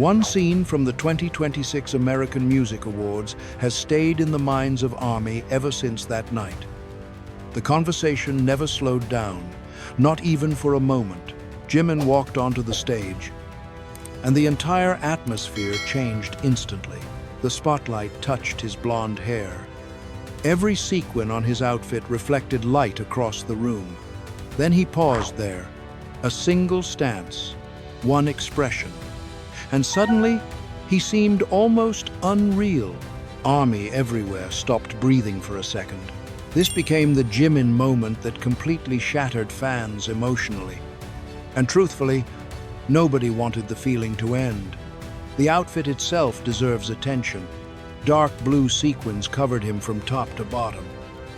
One scene from the 2026 American Music Awards has stayed in the minds of ARMY ever since that night. The conversation never slowed down, not even for a moment. Jimin walked onto the stage, and the entire atmosphere changed instantly. The spotlight touched his blonde hair. Every sequin on his outfit reflected light across the room. Then he paused there, a single stance, one expression. And suddenly, he seemed almost unreal. ARMY everywhere stopped breathing for a second. This became the Jimin moment that completely shattered fans emotionally. And truthfully, nobody wanted the feeling to end. The outfit itself deserves attention. Dark blue sequins covered him from top to bottom.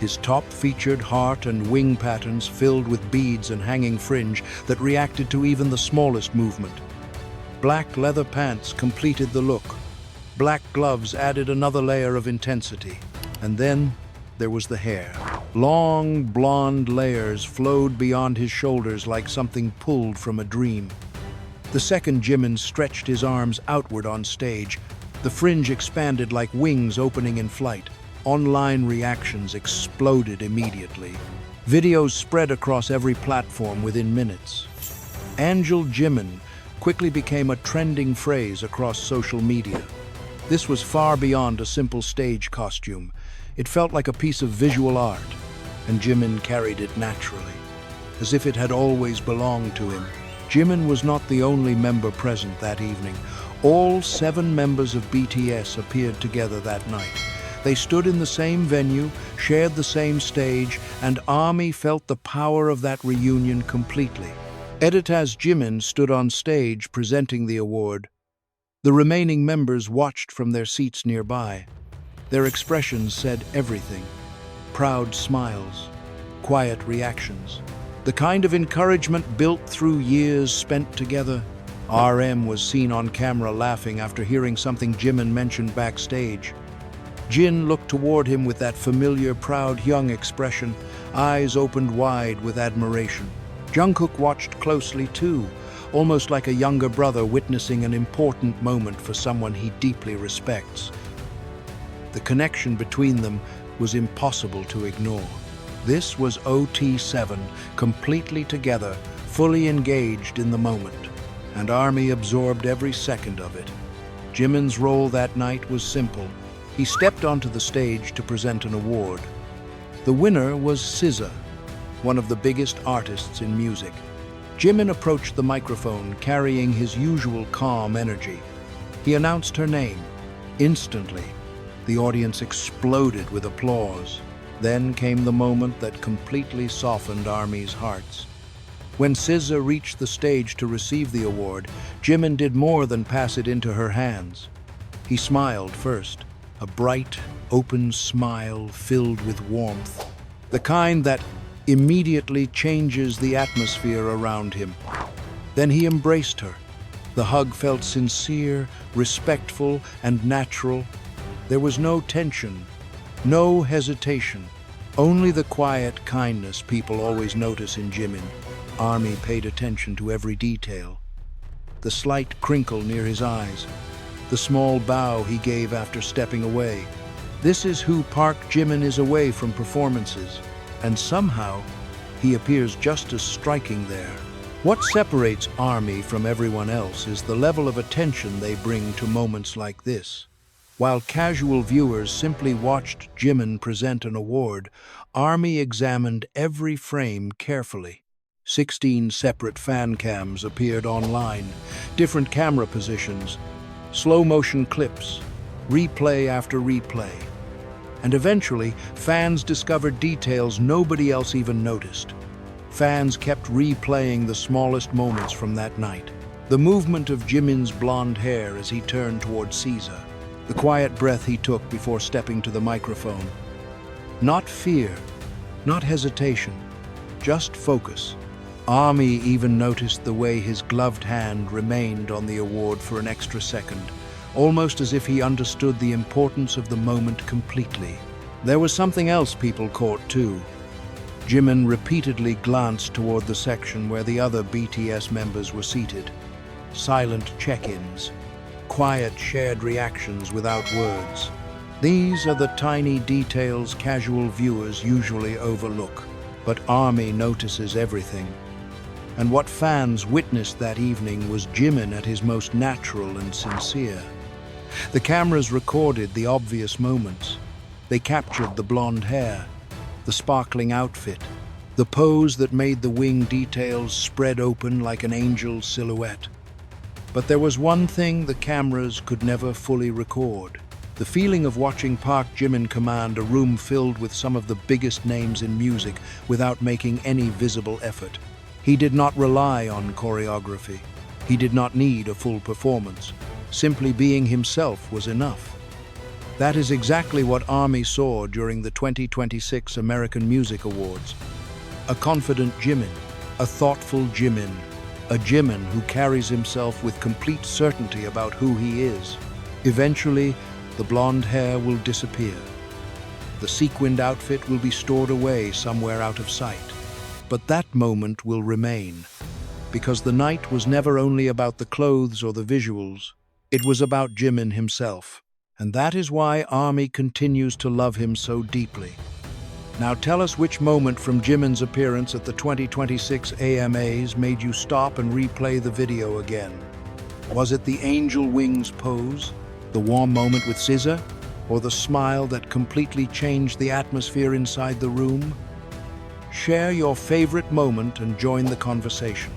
His top featured heart and wing patterns filled with beads and hanging fringe that reacted to even the smallest movement. Black leather pants completed the look. Black gloves added another layer of intensity. And then there was the hair. Long, blonde layers flowed beyond his shoulders like something pulled from a dream. The second Jimin stretched his arms outward on stage, the fringe expanded like wings opening in flight. Online reactions exploded immediately. Videos spread across every platform within minutes. Angel Jimin quickly became a trending phrase across social media. This was far beyond a simple stage costume. It felt like a piece of visual art, and Jimin carried it naturally, as if it had always belonged to him. Jimin was not the only member present that evening. All 7 members of BTS appeared together that night. They stood in the same venue, shared the same stage, and ARMY felt the power of that reunion completely. As Jimin stood on stage presenting the award, the remaining members watched from their seats nearby. Their expressions said everything. Proud smiles, quiet reactions, the kind of encouragement built through years spent together. RM was seen on camera laughing after hearing something Jimin mentioned backstage. Jin looked toward him with that familiar, proud, young expression, eyes opened wide with admiration. Jungkook watched closely too, almost like a younger brother witnessing an important moment for someone he deeply respects. The connection between them was impossible to ignore. This was OT7, completely together, fully engaged in the moment, and ARMY absorbed every second of it. Jimin's role that night was simple. He stepped onto the stage to present an award. The winner was SZA, one of the biggest artists in music. Jimin approached the microphone carrying his usual calm energy. He announced her name. Instantly, the audience exploded with applause. Then came the moment that completely softened ARMY's hearts. When SZA reached the stage to receive the award, Jimin did more than pass it into her hands. He smiled first, a bright, open smile filled with warmth, the kind that immediately changes the atmosphere around him. Then he embraced her. The hug felt sincere, respectful, and natural. There was no tension, no hesitation, only the quiet kindness people always notice in Jimin. ARMY paid attention to every detail. The slight crinkle near his eyes, the small bow he gave after stepping away. This is who Park Jimin is away from performances, and somehow he appears just as striking there. What separates ARMY from everyone else is the level of attention they bring to moments like this. While casual viewers simply watched Jimin present an award, ARMY examined every frame carefully. 16 separate fan cams appeared online, different camera positions, slow-motion clips, replay after replay. And eventually, fans discovered details nobody else even noticed. Fans kept replaying the smallest moments from that night. The movement of Jimin's blonde hair as he turned toward SZA. The quiet breath he took before stepping to the microphone. Not fear, not hesitation, just focus. ARMY even noticed the way his gloved hand remained on the award for an extra second, almost as if he understood the importance of the moment completely. There was something else people caught too. Jimin repeatedly glanced toward the section where the other BTS members were seated. Silent check-ins. quiet, shared reactions without words. These are the tiny details casual viewers usually overlook, but ARMY notices everything. And what fans witnessed that evening was Jimin at his most natural and sincere. The cameras recorded the obvious moments. They captured the blonde hair, the sparkling outfit, the pose that made the wing details spread open like an angel's silhouette. But there was one thing the cameras could never fully record: the feeling of watching Park Jimin command a room filled with some of the biggest names in music without making any visible effort. He did not rely on choreography. He did not need a full performance. Simply being himself was enough. That is exactly what ARMY saw during the 2026 American Music Awards. A confident Jimin, a thoughtful Jimin, a Jimin who carries himself with complete certainty about who he is. Eventually, the blonde hair will disappear. The sequined outfit will be stored away somewhere out of sight. But that moment will remain, because the night was never only about the clothes or the visuals. It was about Jimin himself. And that is why ARMY continues to love him so deeply. Now tell us which moment from Jimin's appearance at the 2026 AMAs made you stop and replay the video again. Was it the angel wings pose, the warm moment with SZA, or the smile that completely changed the atmosphere inside the room? Share your favorite moment and join the conversation.